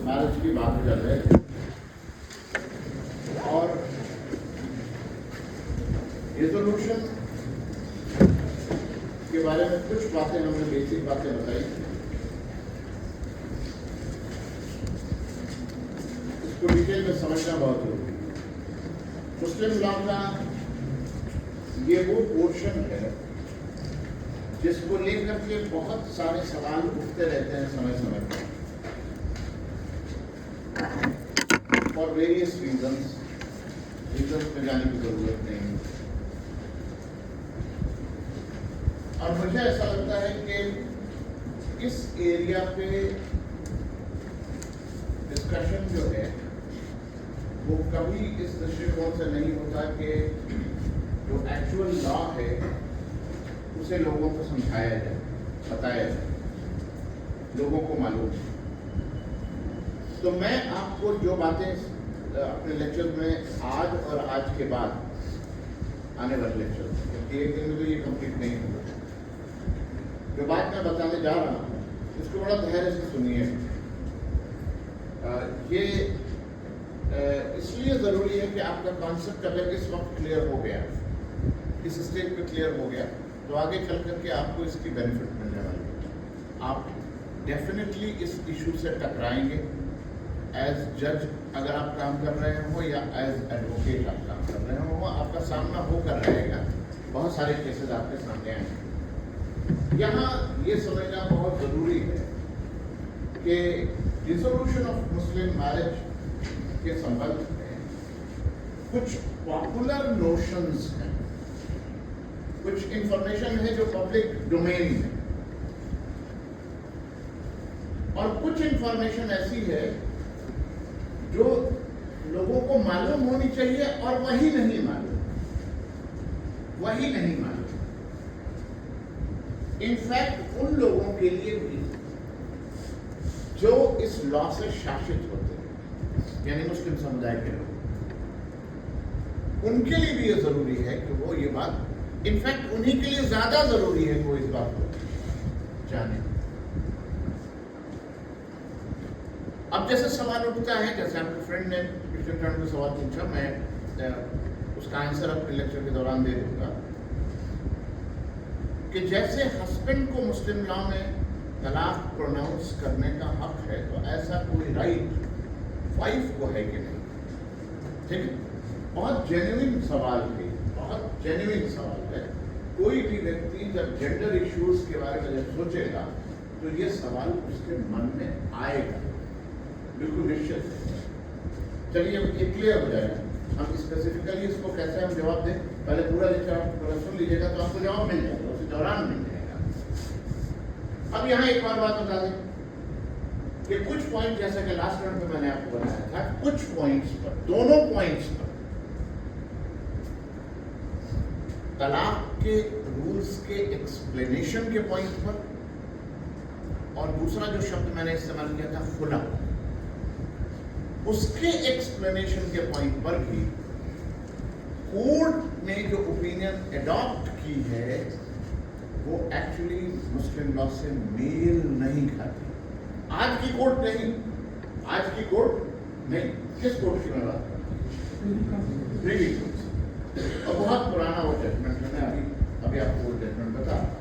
Marriage की बात कर रहे थे और रिजोल्यूशन के बारे में कुछ बातें हमने बेसिक बातें बताई। इसको डिटेल में समझना बहुत जरूरी है। मुस्लिम लॉ का ये वो पोर्शन है जिसको लेकर के बहुत सारे सवाल उठते रहते हैं समय समय पर और वेरियस रीजंस पे जाने की जरूरत नहीं। और मुझे ऐसा लगता है कि इस एरिया पे डिस्कशन जो है वो कभी इस दृष्टिकोण से नहीं होता कि जो एक्चुअल लॉ है उसे लोगों को समझाया जाए, बताया जाए, लोगों को मालूम है। तो मैं आपको जो बातें अपने लेक्चर में आज और आज के बाद आने वाले लेक्चर क्योंकि एक दिन में तो ये कंप्लीट नहीं होगा, जो बात मैं बताने जा रहा हूँ उसको बड़ा धैर्य से सुनिए। ये इसलिए ज़रूरी है कि आपका कॉन्सेप्ट अगर इस वक्त क्लियर हो गया, इस स्टेज पे क्लियर हो गया, तो आगे चल करके आपको इसकी बेनिफिट मिलने वाली है। आप डेफिनेटली इस इशू से टकराएंगे एज जज अगर आप काम कर रहे हो या एज एडवोकेट आप काम कर रहे हो, आपका सामना होकर रहेगा। बहुत सारे केसेस आपके सामने आएंगे। यहाँ ये समझना बहुत ज़रूरी है कि रिजोल्यूशन ऑफ मुस्लिम मैरिज के संबंध में कुछ पॉपुलर नोशंस हैं, कुछ इंफॉर्मेशन है जो पब्लिक डोमेन है और कुछ इंफॉर्मेशन ऐसी है जो लोगों को मालूम होनी चाहिए और वही नहीं मालूम। इनफैक्ट उन लोगों के लिए भी जो इस लॉ से शासित होते हैं, यानी मुस्लिम समुदाय के लोग, उनके लिए भी ये जरूरी है कि वो ये बात, इनफैक्ट उन्हीं के लिए ज्यादा जरूरी है कि वो इस बात को जाने। अब जैसे सवाल उठता है, जैसे आपके फ्रेंड ने पिछले टर्न में सवाल पूछा, मैं उसका आंसर अपने लेक्चर के दौरान दे दूंगा कि जैसे हस्बैंड को मुस्लिम लॉ में तलाक प्रोनाउंस करने का हक है, तो ऐसा कोई राइट वाइफ को है कि नहीं? ठीक है, बहुत जेन्युइन सवाल है, बहुत जेन्युइन सवाल है। कोई भी व्यक्ति जब जेंडर इश्यूज के बारे में जब सोचेगा तो ये सवाल उसके मन में आएगा, बिल्कुल निश्चित है। चलिए अब ये क्लियर हो जाएगा, हम स्पेसिफिकली इसको कैसे हम जवाब दें। पहले पूरा लेक्चर आप पूरा सुन लीजिएगा तो आपको जवाब मिल जाएगा, उसी दौरान मिल जाएगा। अब यहाँ एक और बात बता दें कि कुछ पॉइंट, जैसा कि लास्ट राउंड में मैंने आपको बताया था, कुछ पॉइंट्स पर, दोनों पॉइंट्स पर, तलाक के रूल्स के एक्सप्लेनेशन के पॉइंट पर और दूसरा जो शब्द मैंने इस्तेमाल किया था खुला, उसके एक्सप्लेनेशन के पॉइंट पर भी कोर्ट ने जो ओपिनियन एडॉप्ट की है वो एक्चुअली मुस्लिम लॉ से मेल नहीं खाती। आज की कोर्ट नहीं, आज की कोर्ट नहीं, किस कोर्ट की मैं बात करता हूँ? और बहुत पुराना वो जजमेंट है, मैं अभी आपको वो जजमेंट बता रहा हूं।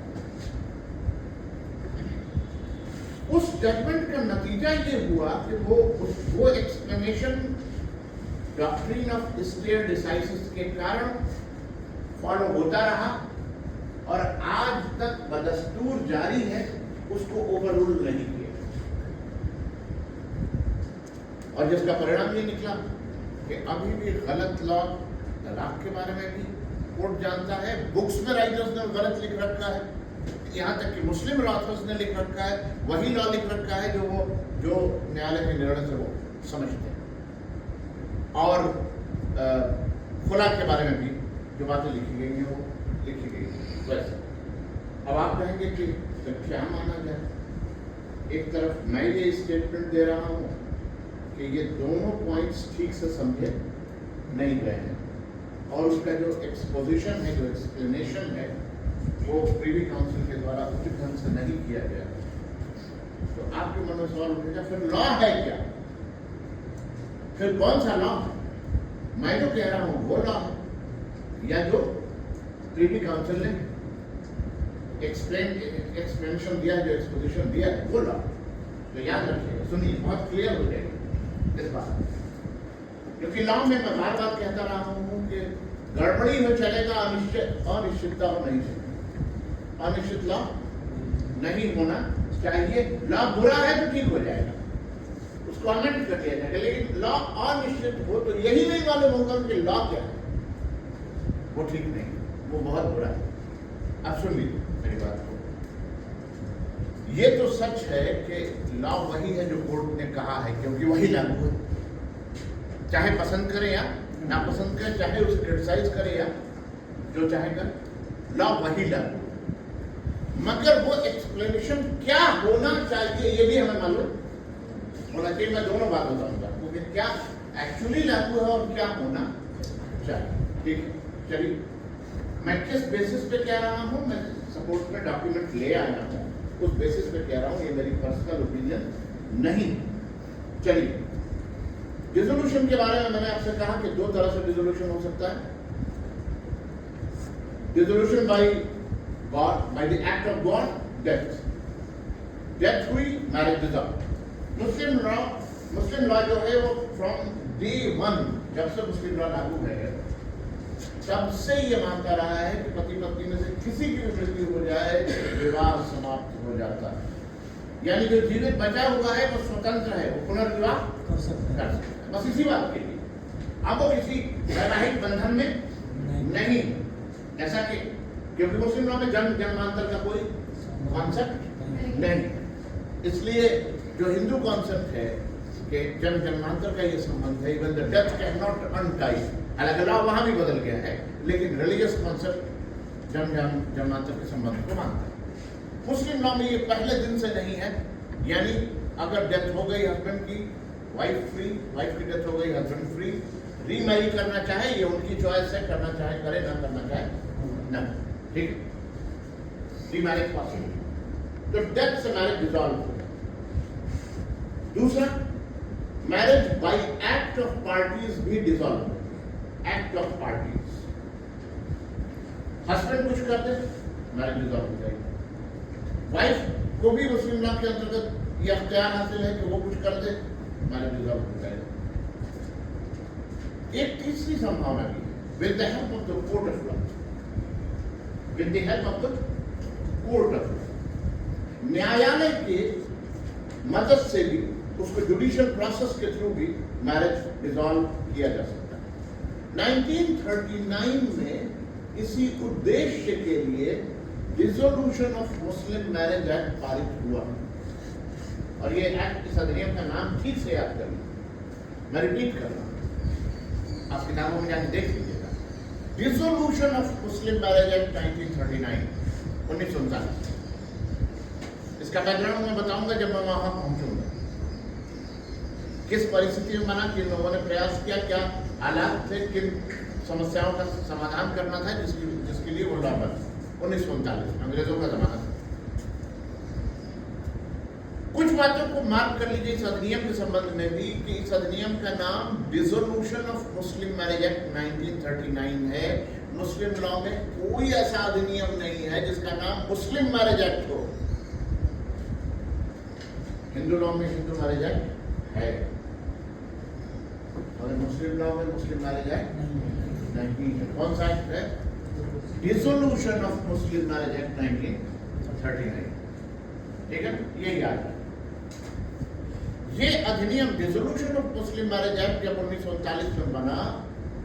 उस जजमेंट का नतीजा ये हुआ कि वो explanation doctrine of stare decisis के कारण फॉलो होता रहा और आज तक बदस्तूर जारी है, उसको ओवररूल नहीं किया। और जिसका परिणाम ये निकला कि अभी भी गलत लॉ तलाक के बारे में भी कोर्ट जानता है, बुक्स में राइटर्स ने गलत लिख रखा है, यहाँ तक कि मुस्लिम ऑथर्स ने लिख रखा है, वही लॉ लिख रखा है जो न्यायालय के निर्णय से वो समझते हैं। और खुला के बारे में भी जो बातें लिखी गई हैं वो लिखी गई हैं। वैसे अब आप कहेंगे कि तो क्या माना जाए? एक तरफ मैं ये स्टेटमेंट दे रहा हूँ कि ये दोनों पॉइंट्स ठीक से समझे नहीं गए हैं और उसका जो एक्सपोजिशन है, जो एक्सप्लेनेशन है, वो प्रीवी काउंसिल के द्वारा उचित ढंग से नहीं किया गया। तो आपके मन में सवाल उठेगा, फिर लॉ है क्या? फिर कौन सा लॉ? मैं जो कह रहा हूं वो लॉ है, या जो प्रीवी काउंसिल ने एक्सप्लेनेशन दिया, जो एक्सपोजिशन दिया है वो लॉ। तो याद रखिएगा, सुनिए, बहुत क्लियर हो जाएगी इस बात, क्योंकि लॉ में मैं बार बार कहता रहा हूं कि गड़बड़ी हो चलेगा, अनिश्चितता हो नहीं चलेगी। अनिश्चित लॉ नहीं होना चाहिए। लॉ बुरा है तो ठीक हो जाएगा, उसको अमेंड कर दिया जाएगा, लेकिन लॉ अनिश्चित हो तो यही नहीं मालूम होगा कि लॉ क्या है, वो ठीक नहीं, वो बहुत बुरा है। अब सुन लीजिए मेरी बात को, ये तो सच है कि लॉ वही है जो कोर्ट ने कहा है, क्योंकि वही लागू है, चाहे पसंद करें या नापसंद करें, चाहे उसे क्रिटिसाइज करें या जो चाहे करें, लॉ वही लागू है। मगर वो एक्सप्लेनेशन क्या होना चाहिए ये भी हमें मालूम होना चाहिए। मैं दोनों बात बताऊंगा आपको कि क्या एक्चुअली लागू है और क्या होना चाहिए। ठीक है, चलिए, मैं किस बेसिस पे कह रहा हूं, मैं सपोर्ट में डॉक्यूमेंट ले आया हूं, उस बेसिस पे कह रहा हूं, ये मेरी पर्सनल ओपिनियन नहीं। चलिए, डिसोल्यूशन के बारे में मैंने आपसे कहा कि दो तरह से डिसोल्यूशन हो सकता है। Dissolution by God, by the act of God, death हुई, मैरिज डिसॉल्व। मुस्लिम लॉ जो है वो फ्रॉम डे वन, जब से मुस्लिम लॉ लागू है, तब से ये मानता रहा है कि पति पत्नी में से किसी की भी मृत्यु हो जाए, विवाह समाप्त हो जाता है। यानी जो जीवित बचा हुआ है वो स्वतंत्र है, वो पुनर्विवाह कर सकता है, बस इसी बात के लिए। अब वो किसी वैवाहिक बंधन में नहीं, ऐसा कि क्योंकि मुस्लिम लॉ में जन्म जन्मांतर का कोई कॉन्सेप्ट नहीं, इसलिए जो हिंदू कॉन्सेप्ट है कि जन्म जन्मांतर का ये संबंध है, even the death can not untie, हालांकि लॉ वहां भी बदल गया है, लेकिन रिलीजियस कॉन्सेप्ट जन्म जन्मांतर के संबंध को मानता है। मुस्लिम लॉ में ये पहले दिन से नहीं है, यानी अगर डेथ हो गई हस्बैंड की, वाइफ फ्री, वाइफ की डेथ हो गई, हस्बैंड फ्री, रीमैरी करना चाहे ये उनकी चॉइस है, करना चाहे करे, ना करना चाहे ना, ठीक है, रीमैरिज पॉसिबल। तो डेथ से मैरिज डिसॉल्व हो गया। दूसरा, marriage by act of parties भी डिसॉल्व हो, एक्ट ऑफ पार्टीज, हस्बैंड कुछ कर दे, मैरिज डिसॉल्व हो जाएगी। वाइफ को भी मुस्लिम लॉ के अंतर्गत यह अख्तियार हासिल है कि वो कुछ कर दे, मैरिज डिसॉल्व हो जाएगा। एक तीसरी संभावना भी है, with the help of the court of law, with the help of the court of law, न्यायालय की मदद से भी, उसको जुडिशियल प्रोसेस के थ्रू भी मैरिज डिसॉल्व किया जा सकता है। 1939 में इसी उद्देश्य के लिए dissolution of Muslim marriage act पारित हुआ, और ये एक्ट, इस अधिनियम का नाम ठीक से याद कर लीजिए, मैं रिपीट कर रहा हूं, आप किताबों में जाके देख लीजिएगा। Dissolution of Muslim marriage act 1939, 1939। इसका बैकग्राउंड मैं बताऊंगा जब मैं वहां पहुंचूंगा, किस परिस्थिति में बना, किन लोगों ने प्रयास किया, क्या हालात थे, किन समस्याओं का समाधान करना था, जिसके लिए वो लॉ बना। 1939 अंग्रेजों का जमाना था। कुछ बातों को मार्क कर लीजिए इस अधिनियम के संबंध में भी, कि इस अधिनियम का नाम dissolution of Muslim marriage act 1939 है। मुस्लिम लॉ में कोई ऐसा अधिनियम नहीं है जिसका नाम मुस्लिम मैरिज एक्ट हो। हिंदू लॉ में हिंदू मैरिज एक्ट है, और मुस्लिम लॉ में मुस्लिम मैरिज एक्ट नहीं है। कौन सा एक्ट है? Dissolution of Muslim marriage act 1939, ठीक है, ये याद है। ये अधिनियम dissolution of Muslim marriage act जब 1939 में बना,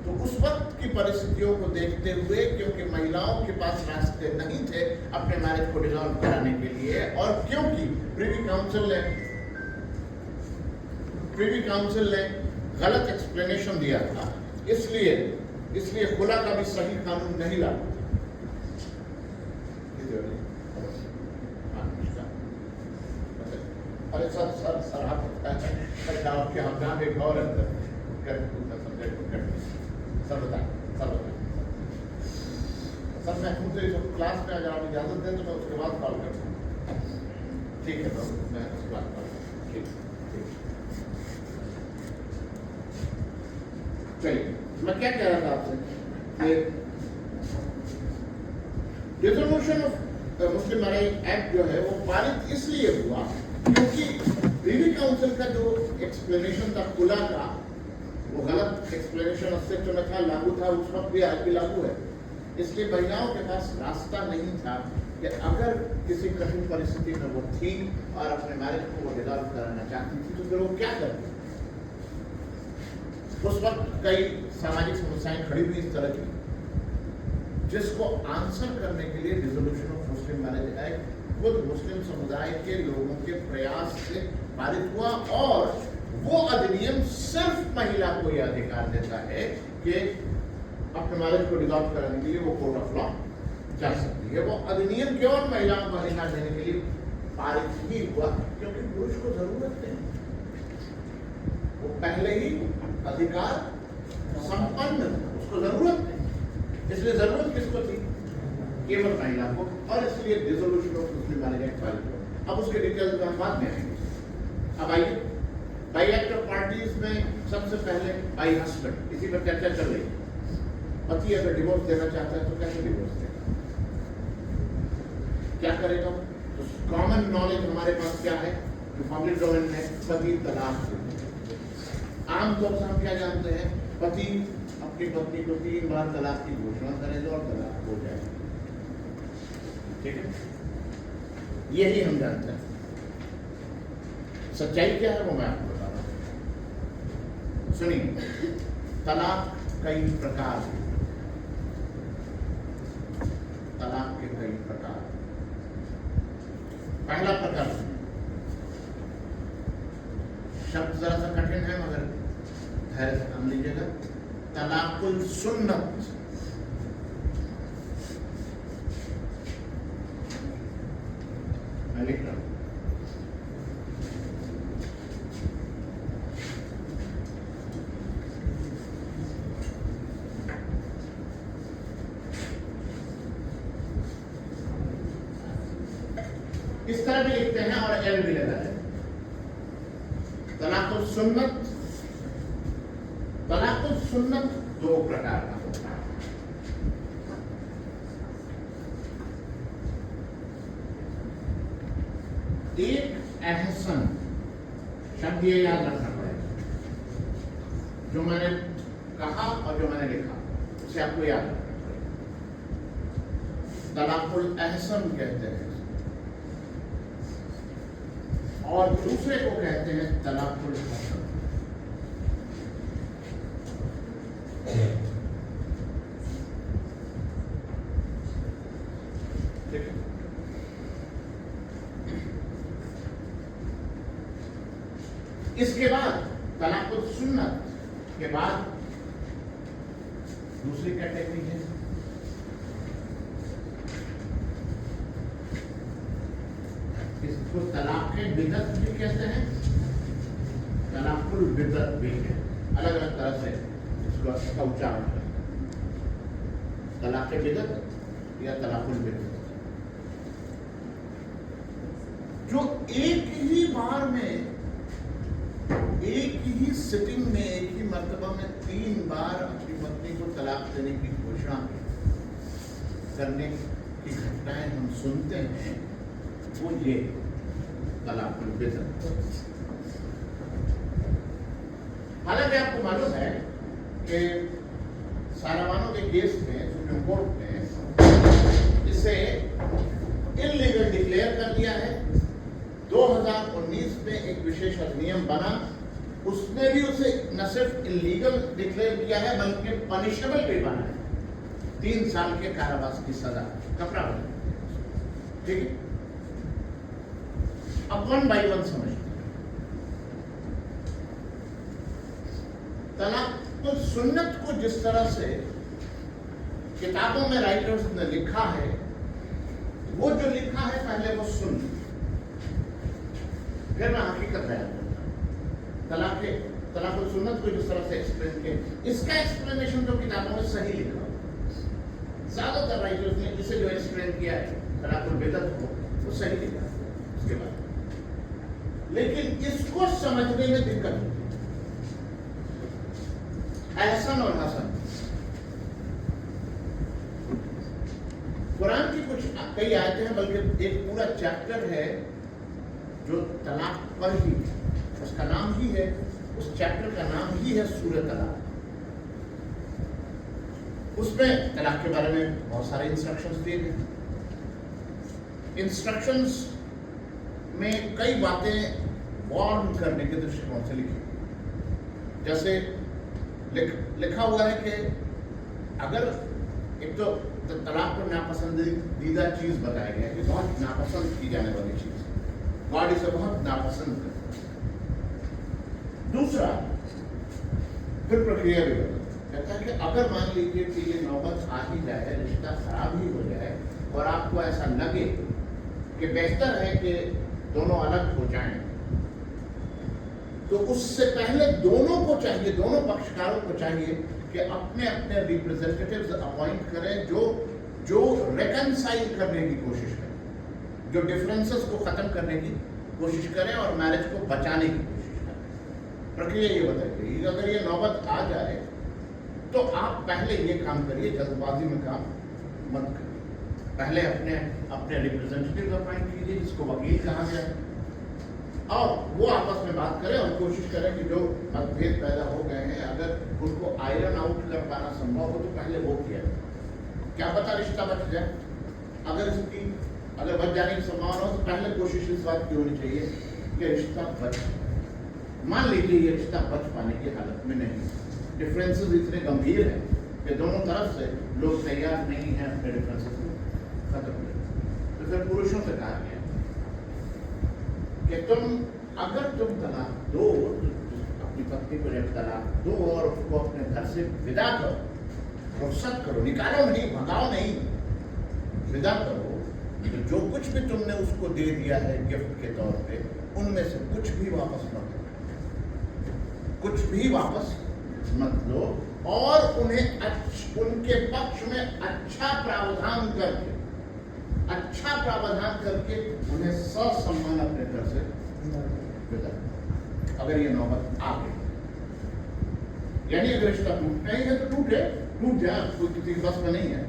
तो उस वक्त की परिस्थितियों को देखते हुए, क्योंकि महिलाओं के पास रास्ते नहीं थे अपने मैरिज को डिसॉल्व कराने के लिए, और क्योंकि प्रिवी काउंसिल ने गलत एक्सप्लेनेशन दिया था, इसलिए खुला का भी सही कानून नहीं लागू। अरे सर आपके हमदान एक और सर मैं खुद से क्लास में अगर आप इजाजत दें तो मैं उसके बाद कॉल करता हूँ, ठीक है? मैं उसके बाद कॉल, ठीक। चलिए, मैं क्या कह रहा था आपसे कि dissolution of Muslim marriage act जो है वो पारित इसलिए हुआ क्योंकि प्रीवी काउंसिल का जो एक्सप्लेनेशन था खुला था, वो गलत एक्सप्लेनेशन अस्तित्व में था, लागू था, उस वक्त भी आज भी लागू है। इसलिए महिलाओं के पास रास्ता नहीं था कि अगर किसी कठिन परिस्थिति में वो थी और अपने मैरिज को वो डिसॉल्व कराना चाहती थी तो फिर वो क्या करती। उस वक्त कई सामाजिक समस्याएं खड़ी हुई इस तरह की, जिसको आंसर करने के लिए dissolution of Muslim marriage act खुद मुस्लिम समुदाय के लोगों के प्रयास से पारित हुआ। और वो अधिनियम सिर्फ महिला को यह अधिकार देता है कि अपने मैरिज को डिसॉल्व कराने के लिए वो कोर्ट ऑफ लॉ जा सकती है। वो अधिनियम केवल महिलाओं को अधिकार देने के लिए पारित ही हुआ क्योंकि पुरुष को जरूरत नहीं, वो पहले ही अधिकार संपन्न, उसको जरूरत नहीं। इसलिए जरूरत किसको थी? केवल महिला को। और इसलिए dissolution of Muslim marriage act पारित हुआ। अब उसके डिटेल्स में हम बाद में आएंगे। अब आइए, बाई एक्ट ऑफ पार्टीज में सबसे पहले बाई हस्बैंड, इसी पर चर्चा चल रही है। पति अगर डिवोर्स देना चाहता है तो कैसे डिवोर्स देगा, क्या करेगा? तो कॉमन नॉलेज हमारे पास क्या है कि पब्लिक डोमेन में पति तलाक देते। आमतौर से हम क्या जानते हैं, पति अपनी पत्नी को 3 बार तलाक की घोषणा करेगा और तलाक हो जाएगा। ठीक है, यही हम जानते हैं। सच्चाई क्या है वो मैं आपको बता रहा हूं। सुनिए, तलाक कई प्रकार हैं। तलाक के कई प्रकार। पहला प्रकार, शब्द जरा सा कठिन है मगर धैर्य से काम लीजिएगा, तलाकुल सुन्नत। मैं लिख रहा हूं, इस तरह भी लिखते हैं और एल भी लगा है। तलाकुल सुन्नत, तलाकुल सुन्नत 2 प्रकार का होता है। एक एहसन, शब्द ये याद रखना पड़ेगा, जो मैंने कहा और जो मैंने लिखा उसे आपको याद रखना पड़ेगा। तलाकुल एहसन कहते हैं और दूसरे को कहते हैं तलाकुल हसन। इसके बाद तलाकुल सुन्नत के बाद दूसरी कैटेगरी है इसको तलाक़े बिदअत भी कहते हैं, तलाकुल बिदअत भी है। अलग अलग तरह से इसका उच्चारण है, तलाक़े बिदअत या तलाकुल बिदअत। जो एक ही बार में, एक ही सिटिंग में, एक ही मर्तबा में 3 बार अपनी पत्नी को तलाक देने की घोषणा करने की घटनाएं हम सुनते हैं, वो ये तलाकुल बिदअत। हालांकि आपको मालूम है कि सारावानो के केस में सुप्रीम कोर्ट ने इसे इल्लीगल डिक्लेयर कर दिया है। 2019 में एक विशेष अधिनियम बना, उसने भी उसे न सिर्फ इल्लीगल डिक्लेयर किया है बल्कि पनिशेबल भी बना है, 3 साल के कारावास की सजा का प्रावधान। ठीक है, अब 1 बाय 1 समझते हैं। तलाकुल सुन्नत को जिस तरह से किताबों में राइटर्स ने लिखा है, वो जो लिखा है पहले वो सुन, फिर मैं हकीकत बयान करता हूं। तलाकुल सुन्नत को जिस तरह से एक्सप्लेन किया, इसका एक्सप्लेनेशन जो किताबों में सही लिखा, ज्यादातर राइटर्स ने इसे जो एक्सप्लेन किया है तलाकुल बिदअत को, वो सही लिखा उसके बाद, लेकिन इसको समझने में दिक्कत होती एहसन और हसन। कुरान की कुछ कई आयतें हैं, बल्कि एक पूरा चैप्टर है जो तलाक पर ही, उसका नाम ही है, उस चैप्टर का नाम ही है सूरह तलाक। उसमें तलाक के बारे में बहुत सारे इंस्ट्रक्शंस दिए गए। इंस्ट्रक्शंस में कई बातें वार्न करने के दृष्टिकोण से लिखी, जैसे लिखा हुआ है कि अगर एक तो तलाक को नापसंदीदा चीज बताया गया है कि बहुत नापसंद की जाने वाली चीज, गॉड इसे बहुत नापसंद करता है। दूसरा, फिर प्रक्रिया भी कहता है कि अगर मान लीजिए कि ये नौबत आ ही जाए, रिश्ता खराब ही हो जाए और आपको ऐसा लगे कि बेहतर है कि दोनों अलग हो जाएं, तो उससे पहले दोनों को चाहिए, दोनों पक्षकारों को चाहिए कि अपने अपने रिप्रेजेंटेटिव्स अपॉइंट करें जो रेकनसाइल करने की कोशिश करें, जो डिफरेंसेस को खत्म करने की कोशिश करें और मैरिज को बचाने की कोशिश करें। प्रक्रिया ये बताई गई, अगर ये नौबत आ जाए तो आप पहले ये काम करिए, जल्दबाजी में काम मत करिए। पहले अपने अपने रिप्रेजेंटेटिव अपॉइंट कीजिए, जिसको वकील कहा गया है, और वो आपस में बात करें और कोशिश करें कि जो मतभेद पैदा हो गए हैं, अगर उनको आयरन आउट कर पाना संभव हो तो पहले वो किया जाए। क्या पता रिश्ता बच जाए। अगर बच जाने की संभावना हो तो पहले कोशिश इस बात की होनी चाहिए कि रिश्ता बच, मान लीजिए ये रिश्ता बच पाने की हालत में नहीं, डिफरेंसेस इतने गंभीर हैं कि दोनों तरफ से लोग तैयार नहीं हैं अपने डिफरेंसेस को खत्म करने, तो फिर पुरुषों से कहा गया कि अगर तुम तलाक दो, अपनी पत्नी को जब तलाक दो और उसको अपने घर से विदा करो, रुखसत करो, निकालो नहीं, भगाओ नहीं, विदा करो, तो जो कुछ भी तुमने उसको दे दिया है गिफ्ट के तौर पे, उनमें से कुछ भी वापस मत लो, कुछ भी वापस मत लो, और उन्हें उनके पक्ष में अच्छा प्रावधान करके उन्हें ससम्मान अपने घर से विदा। अगर ये नौबत आ गई, यानी अगर रिश्ता टूटना ही है तो टूट जाए, कोई किसी के बस में नहीं है,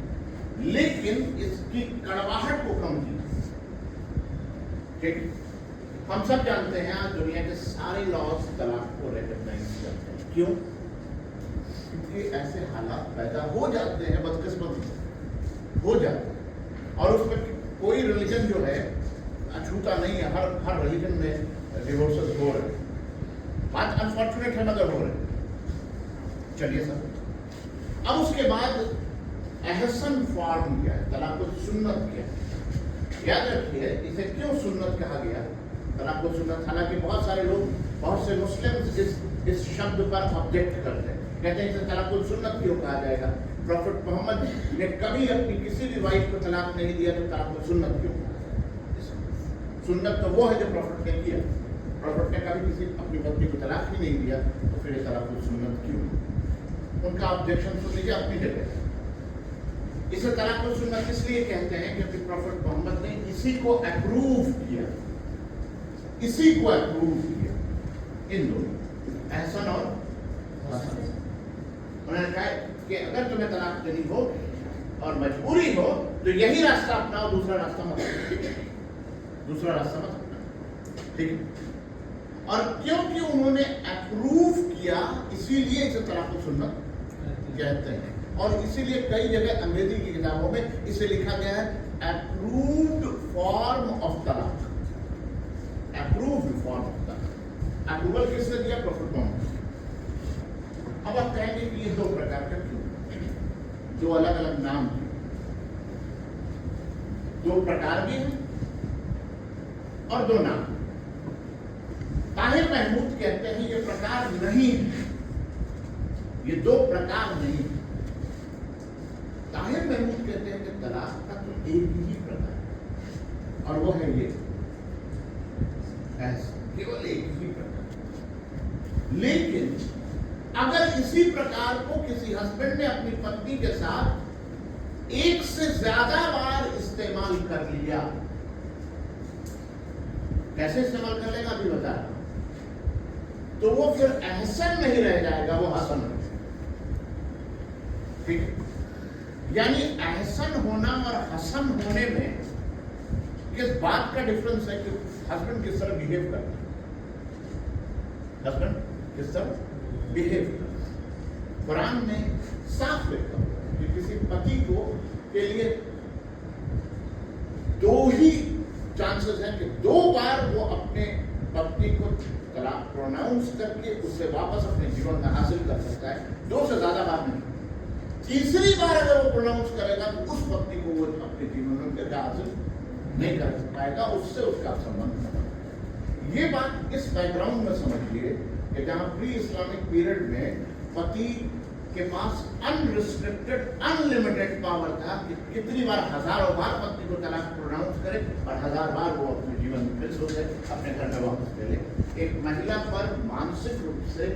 लेकिन इसकी कड़वाहट को कम कीजिए। ठीक, हम सब जानते हैं आज दुनिया के सारे लॉज तलाक को रिकॉग्नाइज करते हैं। क्यों? क्योंकि ऐसे हालात पैदा हो जाते हैं, बदकिस्मती हो जाते हैं, और उसमें कोई रिलीजन जो है अछूता नहीं है। हर रिलीजन में डिवोर्सेस हो रहे हैं, बात अनफॉर्चुनेट है मगर हो रहे हैं। चलिए सर, अब उसके बाद एहसन फॉर्म किया है, तलाक को सुन्नत किया है। याद रखिए इसे क्यों सुन्नत कहा गया, तलाक को सुन्नत। हालांकि बहुत सारे लोग, बहुत से मुस्लिम इस शब्द पर ऑब्जेक्ट करते हैं, कहते हैं इसे तलाक को सुन्नत क्यों कहा जाएगा। प्रॉफिट मोहम्मद ने कभी अपनी किसी भी वाइफ को तलाक नहीं दिया, तो तलाक को सुन्नत क्यों कहा जाएगा। सुन्नत तो वो है जो प्रॉफिट ने किया। प्रॉफिट ने कभी किसी अपनी पत्नी को तलाक ही नहीं दिया, तो फिर ये तलाक को सुन्नत क्यों। उनका ऑब्जेक्शन सुन लीजिए अपनी जगह। इसे तलाक को सुन्नत इसलिए कहते हैं क्योंकि प्रॉफिट मोहम्मद ने इसी को अप्रूव किया, इन दोनों, एहसन और हसन। उन्होंने कहा कि अगर तुम्हें तलाक देनी हो और मजबूरी हो तो यही रास्ता अपनाओ, दूसरा रास्ता मत अपनाओ। ठीक है। और क्योंकि उन्होंने अप्रूव किया, इसीलिए इसे तलाक को सुन्नत कहते हैं। और इसीलिए कई जगह अंग्रेजी की किताबों में इसे लिखा गया है अप्रूव्ड फॉर्म ऑफ तलाक। अप्रूव्ड फॉर्म ऑफ तलाक। अप्रूवल किसने दिया? प्रॉफिट मोहम्मद। अब आप कहेंगे कि ये दो प्रकार का क्यों, दो अलग अलग नाम हैं, दो प्रकार भी हैं और दो नाम। ताहिर महमूद कहते हैं ये प्रकार नहीं है, ये दो प्रकार नहीं है। ताहिर महमूद कहते हैं कि तलाक का तो एक ही प्रकार है, और वो है ये, केवल एक ही प्रकार। लेकिन अगर इसी प्रकार को किसी हस्बैंड ने अपनी पत्नी के साथ एक से ज्यादा बार इस्तेमाल कर लिया, कैसे इस्तेमाल कर लेगा अभी बता रहा हूं, तो वो फिर एहसन नहीं रह जाएगा, वो हसन। ठीक है, यानी अहसन होना और हसन होने में किस बात का डिफरेंस है कि हस्बैंड किस तरह बिहेव करता है, हस्बैंड किस तरह बिहेव करता है। कुरान में साफ लिखा हुआ है कि किसी पति को के लिए दो ही चांसेस हैं कि 2 बार वो अपने पत्नी को तलाक प्रोनाउंस करके उससे वापस अपने जीवन में हासिल कर सकता है, 2 से ज्यादा बार नहीं। तीसरी बार अगर वो प्रोनाउंस करेगा तो उस पत्नी को वो अपने जीवन में फिर हासिल नहीं कर पाएगा, उससे उसका संबंध नहीं। ये बात इस बैकग्राउंड में समझिए कि जहां प्री इस्लामिक पीरियड में पति के पास अनरिस्ट्रिक्टेड अनलिमिटेड पावर था कि कितनी बार, हजारों बार पत्नी को तलाक प्रोनाउंस करे और 1000 बार वो अपने जीवन में फिर सोचे अपने घर में वापस ले ले। एक महिला पर मानसिक रूप से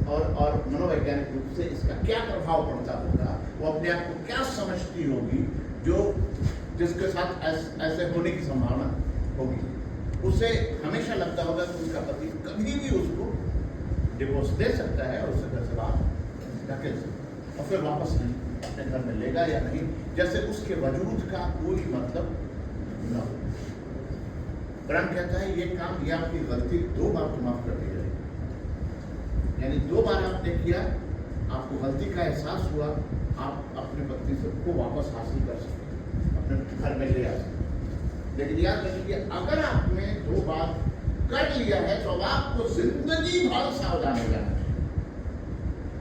और मनोवैज्ञानिक रूप से इसका क्या प्रभाव पड़ता होगा, वो अपने आप को क्या समझती होगी जो जिसके साथ ऐसे होने की संभावना होगी। उसे हमेशा लगता होगा कि उसका पति कभी भी उसको डिवोर्स दे सकता है और उससे घर से बाहर धकेल सकता और फिर वापस नहीं अपने घर में लेगा या नहीं, जैसे उसके वजूद का कोई मतलब न हो। कुरान कहता है ये काम, ये आपकी गलती 2 बार तो माफ कर दी जाएगी, यानी 2 बार आपने किया, आपको गलती का एहसास हुआ, आप अपने पत्नी से को वापस हासिल कर सकते, अपने घर में ले आ सकते। लेकिन याद रखिए अगर आपने 2 बार कर लिया है तो आपको जिंदगी भर सावधान हो जाना,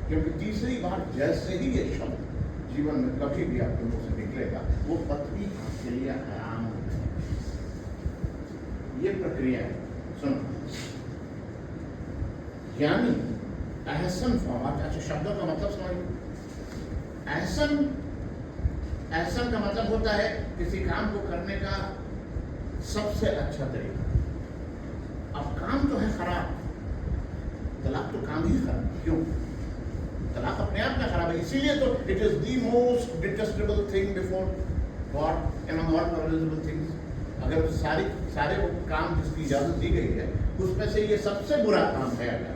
क्योंकि तीसरी बार जैसे ही ये शब्द जीवन में कभी भी आपके मुंह से निकलेगा वो पत्नी आपके लिए हराम हो जाएगी। ये प्रक्रिया है, सुनो। यानी अहसन फॉर्म, अच्छा शब्दों का मतलब समझिए। अहसन का मतलब होता है किसी काम को करने का सबसे अच्छा तरीका। अब काम तो है खराब, तलाक तो काम ही खराब, क्यों? तलाक अपने आप में खराब है, इसीलिए तो it is the most detestable thing before God among all permissible things. अगर सारे वो काम जिसकी इजाजत दी गई है उसमें से ये सबसे बुरा काम है, अगर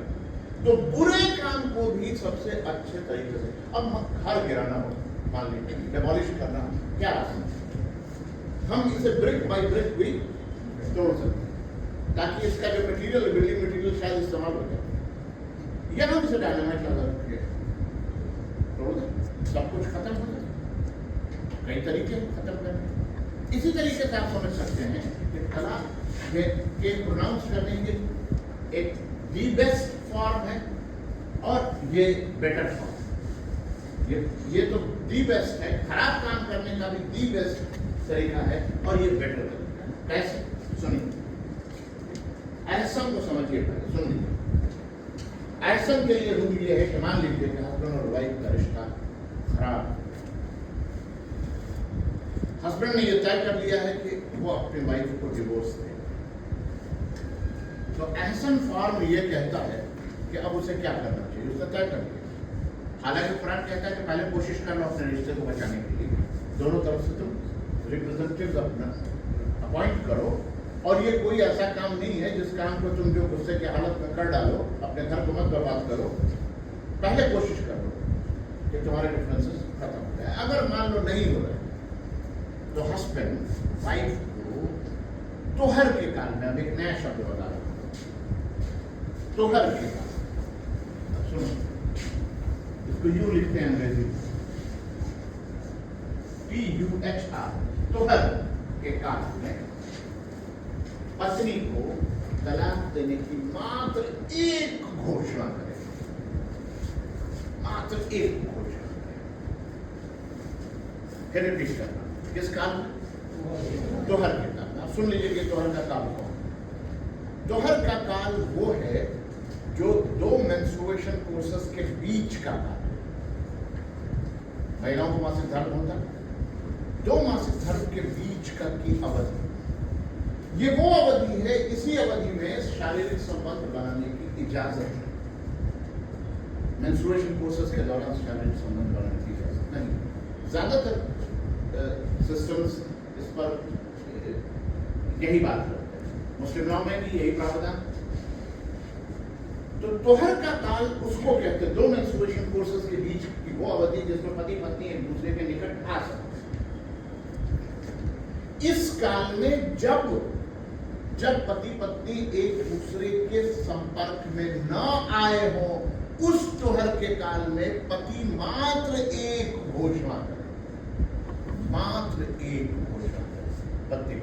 तो बुरे काम को भी सबसे अच्छे तरीके से, अब घर गिराना हो, मान लीजिए डेमोलिश करना हो, क्या रास्ता, हम इसे ब्रिक बाय ब्रिक भी तोड़ सकते ताकि इसका जो मटेरियल, बिल्डिंग मटेरियल शायद इस्तेमाल हो जाए, या हम इसे डायनामाइट लगा रखें, तोड़ दें, सब कुछ खत्म हो जाए। कई तरीके खत्म करने। इसी तरीके से आप समझ सकते हैं कि तलाक के प्रोनाउंस करने के एक दी बेस्ट फॉर्म है और ये बेटर फॉर्म। ये तो दी बेस्ट है, खराब काम करने का भी दी बेस्ट तरीका है और ये बेटर तरीका है। कैसे? सुनिए, एहसन को समझिए पहले, सुन लीजिए। एहसन के लिए रूल ये है कि मान लीजिए कि हस्बैंड और वाइफ का रिश्ता खराब, हस्बैंड ने ये तय कर लिया है कि वो अपनी वाइफ को डिवोर्स दे, तो एहसन फॉर्म ये कहता है कि अब उसे क्या करना चाहिए, उसने तय कर लिया। हालांकि कुरान कहता है कि पहले कोशिश कर लो अपने रिश्ते को बचाने के लिए, दोनों तरफ से तुम रिप्रेजेंटेटिव्स अपना अपॉइंट करो, और ये कोई ऐसा काम नहीं है जिस काम को तुम जो गुस्से की हालत में कर डालो, अपने घर को मत बर्बाद करो, पहले कोशिश करो कि तुम्हारे डिफरेंसेस खत्म हो जाए। अगर मान लो नहीं हो रहे तो हस्बैंड वाइफ को तोहर के काल में, अब एक नया शब्द बता रहा हूं, तोहर के काल, सुनो इसको यू लिखते हैं अंग्रेजी में, TUHR, तोहर के काल में पत्नी को तलाक देने की मात्र एक घोषणा करें, मात्र एक घोषणा करें। फिर रिपीट करना, किस काल में? दोहर के काल में। आप सुन लीजिए कि दोहर का काल कौन? दोहर का काल वो है जो 2 मेंस्ट्रुएशन कोर्सेस के बीच का काल है। महिलाओं को मासिक धर्म होता है, 2 मासिक धर्म के बीच का की अवधि, ये वो अवधि है, इसी अवधि में शारीरिक संबंध बनाने की इजाजत है। मेंस्ट्रुएशन कोर्सेस के दौरान शारीरिक संबंध बनाने की इजाजत नहीं। ज्यादातर सिस्टम्स इस पर यही बात करते हैं, मुस्लिम लॉ में भी यही प्रावधान। तो तोहर का काल उसको कहते हैं, 2 मेंस्ट्रुएशन कोर्सेस के बीच की वो अवधि जिसमें पति पत्नी एक दूसरे के निकट आ सकते। इस काल में जब पति पत्नी एक दूसरे के संपर्क में न आए हो, उस त्योहार के काल में पति मात्र एक घोषणा करे, पति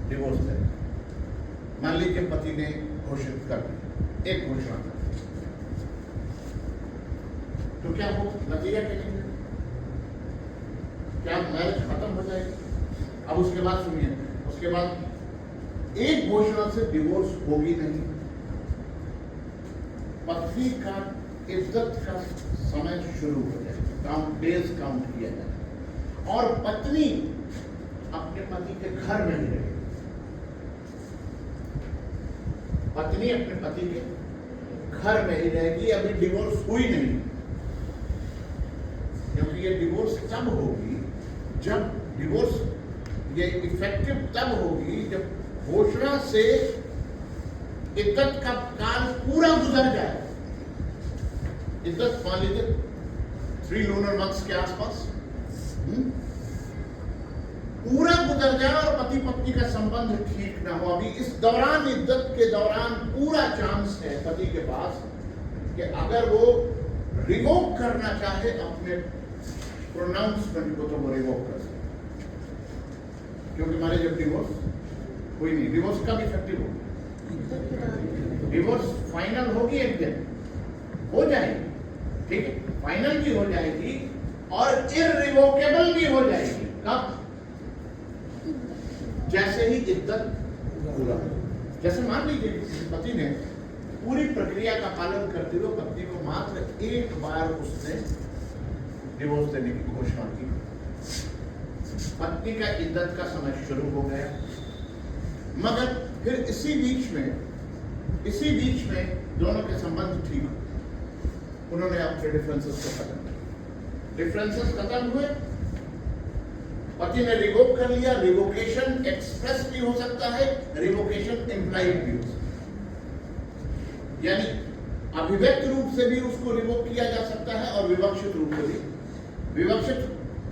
डिवोर्स करे। मान लीजिए पति ने घोषित कर दिया, एक घोषणा कर, तो क्या हो नतीजा क्या निकलेगा? क्या मैरिज खत्म हो जाएगी? अब उसके बाद सुनिए, उसके बाद एक घोषणा से डिवोर्स होगी नहीं। पत्नी का इज्जत का समय शुरू हो जाएगा, डेज काउंट किया जाएगा, और पत्नी अपने पति के घर में ही रहेगी। पत्नी अपने पति के घर में ही रहेगी। अभी डिवोर्स हुई नहीं, क्योंकि ये डिवोर्स तब होगी जब डिवोर्स ये इफेक्टिव तब होगी जब घोषणा से इद्दत का काल पूरा गुजर जाए। इद्दत मान लीजिए 3 लूनर मंथ्स के आसपास पूरा गुजर जाए और पति पत्नी का संबंध ठीक ना हो। अभी इस दौरान, इद्दत के दौरान पूरा चांस है पति के पास कि अगर वो रिवोक करना चाहे अपने प्रोनाउंसमेंट को, तो वो रिवोक कर सकते, क्योंकि हमारे जब डिवोर्स कोई नहीं, डिवोर्स कब इफेक्टिव होगी? डिवोर्स फाइनल होगी, एक दिन हो जाएगी, ठीक है, फाइनल भी हो जाएगी और इररिवोकेबल भी हो जाएगी। कब? जैसे ही इद्दत पूरा, जैसे मान लीजिए पति ने पूरी प्रक्रिया का पालन करते हुए पत्नी को मात्र एक बार उसने डिवोर्स देने की घोषणा की, पत्नी का इद्दत का समय शुरू हो गया। मगर फिर इसी बीच में दोनों के संबंध ठीक हो, उन्होंने अपने डिफरेंसेस को खत्म किया। डिफरेंसेस खत्म हुए, पति ने रिवोक कर लिया। रिवोकेशन एक्सप्रेस भी हो सकता है, रिवोकेशन इंप्लाइड भी हो सकता है, यानी अभिव्यक्त रूप से भी उसको रिवोक किया जा सकता है और विवक्षित रूप से भी। विवक्षित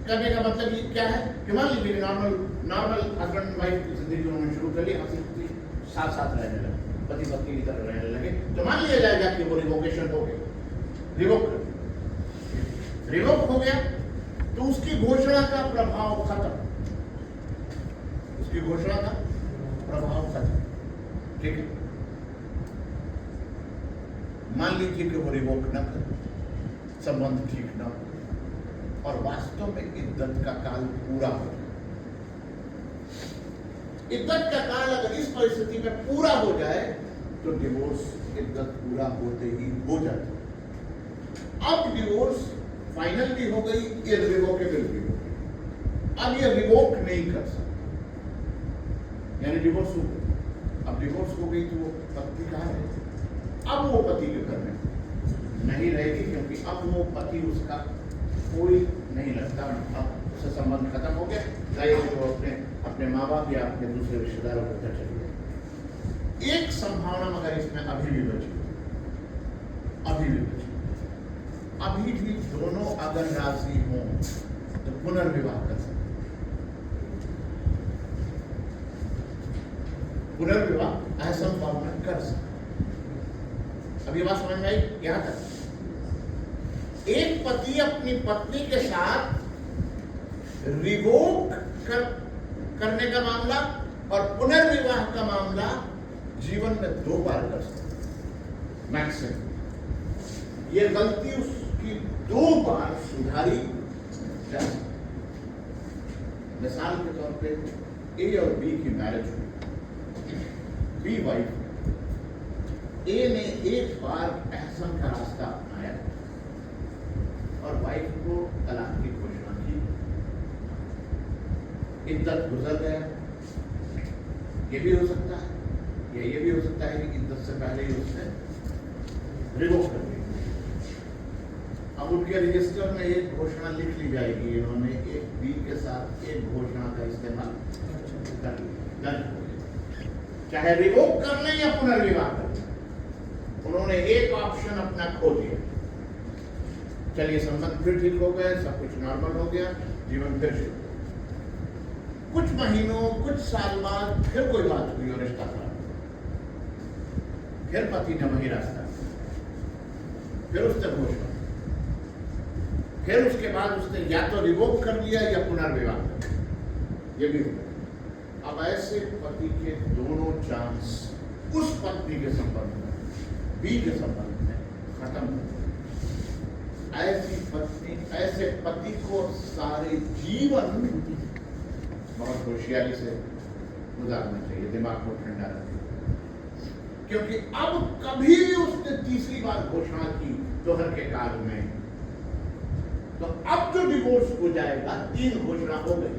करने का मतलब ये क्या है कि मान लीजिए नॉर्मल हस्बैंड एंड वाइफ की जिंदगी उन्होंने शुरू कर ली, हंसी खुशी साथ साथ रहने लगे, पति पत्नी की तरह रहने लगे, तो मान लिया जाएगा कि वो रिवोकेशन हो गया, रिवोक हो गया, तो उसकी घोषणा का प्रभाव खत्म, उसकी घोषणा का प्रभाव खत्म, ठीक है। मान लीजिए कि वो रिवोक न करे, संबंध ठीक न हो और वास्तव में इद्दत का काल पूरा हो। इद्दत का काल अगर इस परिस्थिति में पूरा हो जाए तो डिवोर्स इद्दत पूरा होते ही हो जाता है। अब डिवोर्स फाइनल भी हो गई, इररिवोकेबल भी हो गई। अब ये रिवोक नहीं कर सकता, यानी डिवोर्स हो गई। अब डिवोर्स हो गई तो वो पत्नी कहाँ रहेगी? अब वो पति के घर में नहीं रहेगी, क्योंकि अब वो पति उसका कोई नहीं लगता, अब उससे संबंध खत्म हो गया, तो अपने माँ बाप या अपने दूसरे रिश्तेदारों को घर चली गई। एक संभावना मगर इसमें अभी भी बची, अभी भी दोनों अगर राजी हों तो पुनर्विवाह कर सकते, पुनर्विवाह असंभावना कर सकते। अब ये बात समझ में आई? यहां तक एक पति अपनी पत्नी के साथ रिवोक करने का मामला और पुनर्विवाह का मामला जीवन में 2 बार कर सकते मैक्सिमम। ये गलती उसकी 2 बार सुधारी जा सकती। मिसाल के तौर पे ए और बी की मैरिज हुई, बी वाइफ, ए ने एक बार एहसान का रास्ता अपनाया और वाइफ को तलाक की घोषणा की, इद्दत गुजर गया। ये भी हो सकता है या ये भी हो सकता है कि इद्दत से पहले ही उसने रिवोक कर दी। अब उनके रजिस्टर में एक घोषणा लिख ली जाएगी, इन्होंने एक बी के साथ एक घोषणा का इस्तेमाल कर लिया, चाहे रिवोक कर लें या पुनर्विवाह कर लें, उन्होंने एक ऑप्शन अपना खो दिया। चलिए संबंध फिर ठीक हो गए, सब कुछ नॉर्मल हो गया, जीवन फिर शुरू। कुछ महीनों कुछ साल बाद फिर कोई बात हुई और रिश्ता खराब, फिर पति ने वही रास्ता, फिर उसने घोषणा, फिर उसके बाद उसने या तो रिवोक कर लिया या पुनर्विवाह कर लिया, ये भी हुआ। अब ऐसे पति के दोनों चांस उस पत्नी के संबंध में, बी के संबंध में खत्म हो गए। ऐसी पत्नी, ऐसे पति को सारे जीवन बहुत होशियारी से गुजारना चाहिए, दिमाग को ठंडा रखना, क्योंकि अब कभी भी उसने तीसरी बार घोषणा की दोहर के काल में, तो अब जो डिवोर्स हो जाएगा, 3 घोषणा हो गई,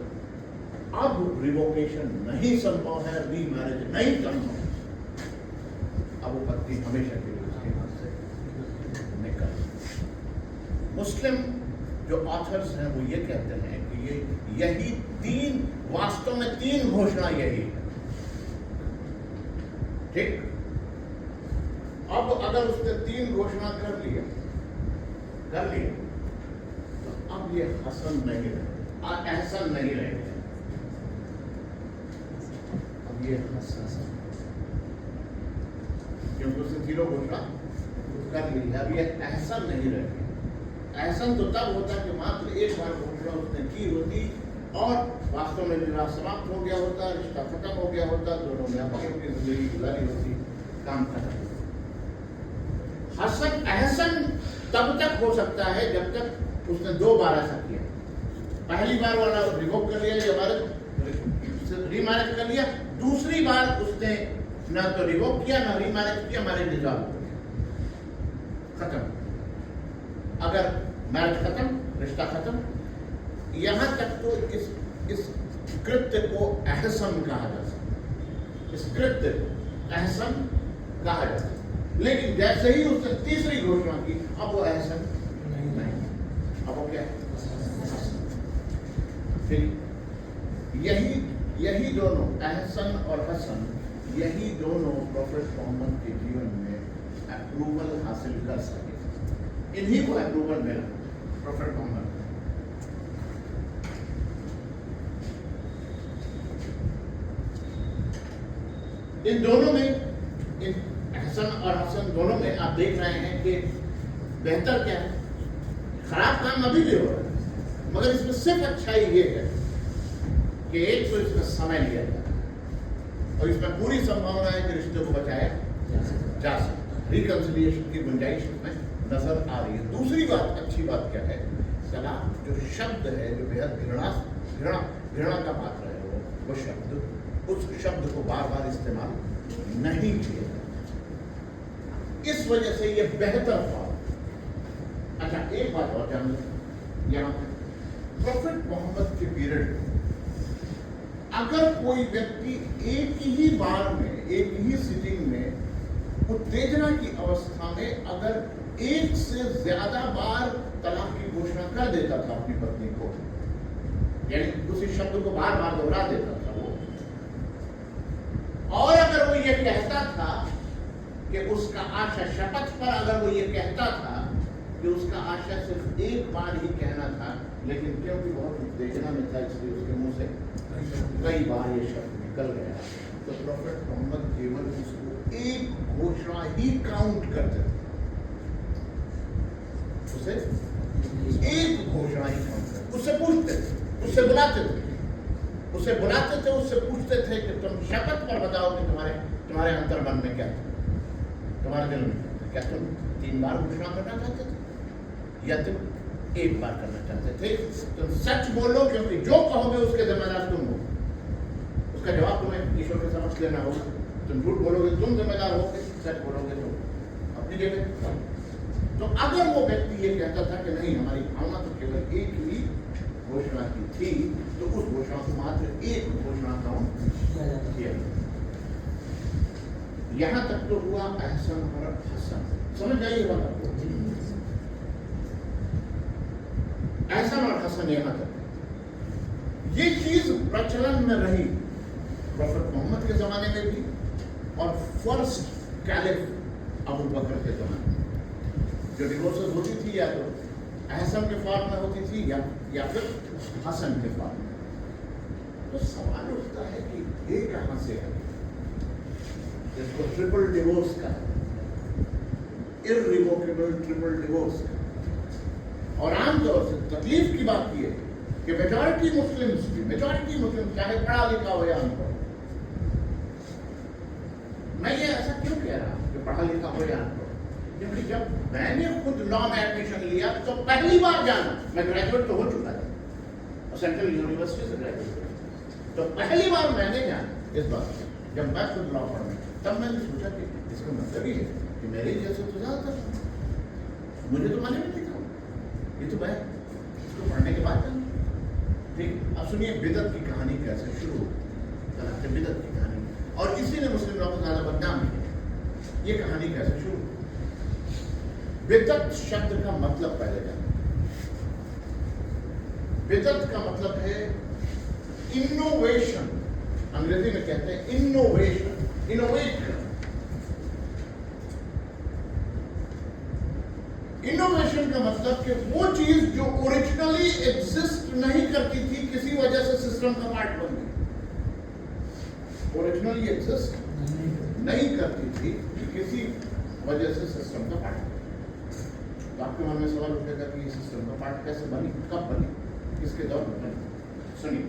अब रिवोकेशन नहीं संभव है, रीमैरिज नहीं संभव है। अब वो पत्नी हमेशा के लिए उसके हाथ से निकल। मुस्लिम जो ऑथर्स हैं वो ये कहते हैं कि ये यही 3, वास्तव में 3 घोषणा यही है, ठीक। अब अगर उसने 3 घोषणा कर लिए तो अब ये हसन नहीं रहे, एहसन नहीं रहे, अब ये हसन, क्योंकि उसने 0 घोषणा कर ली है, अब ये एहसन नहीं रहे। एहसन तो तब होता कि मात्र एक बार घोषणा उसने की होती और वास्तव में विवाह समाप्त हो गया होता, रिश्ता खत्म हो गया होता, दोनों ने अपनी जिंदगी गुजारी होती, काम खत्म। हसन एहसन तब तक हो सकता है जब तक उसने 2 बार ऐसा किया। पहली बार वाला रिवोक कर लिया या रीमैरिज कर लिया, दूसरी बार उसने ना तो रिवोक किया ना रीमैरिज किया, मैरिज डिसॉल्व हो गया, खत्म। अगर मैरिज खत्म, रिश्ता खत्म, यहां तक तो इस कृत्य को एहसन कहा जा सकता, इस कृत्य एहसन कहा जा सकता। लेकिन जैसे ही उसने तीसरी घोषणा की, अब वो एहसन नहीं, अब वो क्या है? फिर यही दोनों एहसन और हसन, यही दोनों प्रोफेट मोहम्मद के जीवन में अप्रूवल हासिल कर सके, इन्हीं को अप्रूवल मिला प्रोफेट मोहम्मद। इन दोनों में, इन एहसन और हसन दोनों में आप देख रहे हैं कि बेहतर क्या है, खराब काम अभी भी हो रहा है, मगर इसमें सिर्फ अच्छाई ये है कि एक तो इसमें समय लिया जाता है और इसमें पूरी संभावना है कि रिश्ते को बचाया जा सकता है, रिकंसिलिएशन की गुंजाइश इसमें नजर आ रही है। दूसरी बात, अच्छी बात क्या है, तलाक जो शब्द है, जो बेहद घृणा का पात्र है, वो शब्द, उस शब्द को बार बार इस्तेमाल नहीं किया, इस वजह से ये बेहतर हुआ। अच्छा, एक बात और जान लो, यहाँ प्रोफेट मोहम्मद के पीरियड में अगर कोई व्यक्ति एक ही बार में, एक ही सिटिंग में उत्तेजना की अवस्था में अगर 1 से ज्यादा बार तलाक की घोषणा कर देता था अपनी पत्नी को, यानी उसी शब्द को बार बार दोहरा देता था वो, और अगर वो ये कहता था कि उसका आशा, शपथ पर अगर वो ये कहता था कि उसका आशा सिर्फ 1 बार ही कहना था, लेकिन क्योंकि बहुत उत्तेजना में था इसलिए उसके मुंह से कई बार ये शब्द निकल गया, तो प्रोफेट मोहम्मद केवल उसको 1 घोषणा ही काउंट करते थे, उसे 1 घोषणा ही काउंट करते, उससे पूछते थे, उससे बुलाते थे, उससे पूछते थे कि तुम शपथ पर बताओ कि तुम्हारे अंतर्मन में क्या था, तुम्हारे दिल में क्या, तुम 3 बार घोषणा करना चाहते थे या तुम 1 बार करना चाहते थे? तुम सच बोलो, क्योंकि जो कहोगे उसके जिम्मेदार तुम हो, उसका जवाब तुम्हें ईश्वर के समक्ष लेना होगा। तुम झूठ बोलोगे तुम जिम्मेदार होगे, सच बोलोगे तो अपनी जगह। तो अगर वो व्यक्ति ये कहता था कि नहीं, हमारी भावना तो केवल 1 ही घोषणा की थी, तो उस घोषणा को मात्र 1 घोषणा काउंट किया। यहां तक तो हुआ एहसन और हसन, समझ आइए बात आपको, एहसन और हसन यहां तक। ये चीज प्रचलन में रही प्रोफेट मोहम्मद के जमाने में भी और फर्स्ट कैलिफ अबू बकर के जमाने में। जो डिवोर्सेस होती थी या तो अहसन के फॉर्म में होती थी या फिर हसन के फॉर्म में। तो सवाल उठता है कि ये कहां से है, जिसको ट्रिपल डिवोर्स का, इररिवोकेबल ट्रिपल डिवोर्स का। और आमतौर से तकलीफ की बात यह है कि मेजॉरिटी मुस्लिम चाहे पढ़ा लिखा हो या अनपढ़, मैं ये ऐसा क्यों कह रहा हूं कि पढ़ा लिखा हो या अनपढ़, क्योंकि जब मैंने खुद लॉ में एडमिशन लिया तो पहली बार जाना, मैं ग्रेजुएट तो हो चुका था और सेंट्रल यूनिवर्सिटी से ग्रेजुएट, तो पहली बार मैंने जाना इस बात से, जब मैं खुद लॉ पढ़ने, तब मैंने सोचा कि इसका मतलब ही है कि मेरे जैसे तो ज्यादातर, मुझे तो मालूम नहीं था, ये तो मैं इसको पढ़ने के बाद जाना। ठीक, अब सुनिए बिदअत की कहानी कैसे शुरू हुई, बिदअत की कहानी, और इसी ने मुस्लिम लोगों को ज्यादा बदनाम किया। ये कहानी कैसे शुरू हुई? बिदअत शब्द का मतलब पहले जाना। बिदअत का मतलब है इनोवेशन, अंग्रेजी में कहते हैं इनोवेशन, इनोवेट करना। इनोवेशन का मतलब कि वो चीज जो ओरिजिनली एग्जिस्ट नहीं करती थी, किसी वजह से सिस्टम का पार्ट बन गई। ओरिजिनली एग्जिस्ट नहीं करती थी, किसी वजह से सिस्टम का पार्ट। तो आपके मन में सवाल उठेगा कि ये सिस्टम का पार्ट कैसे बनी, कब बनी, किसके दौर में बनी? सुनिए,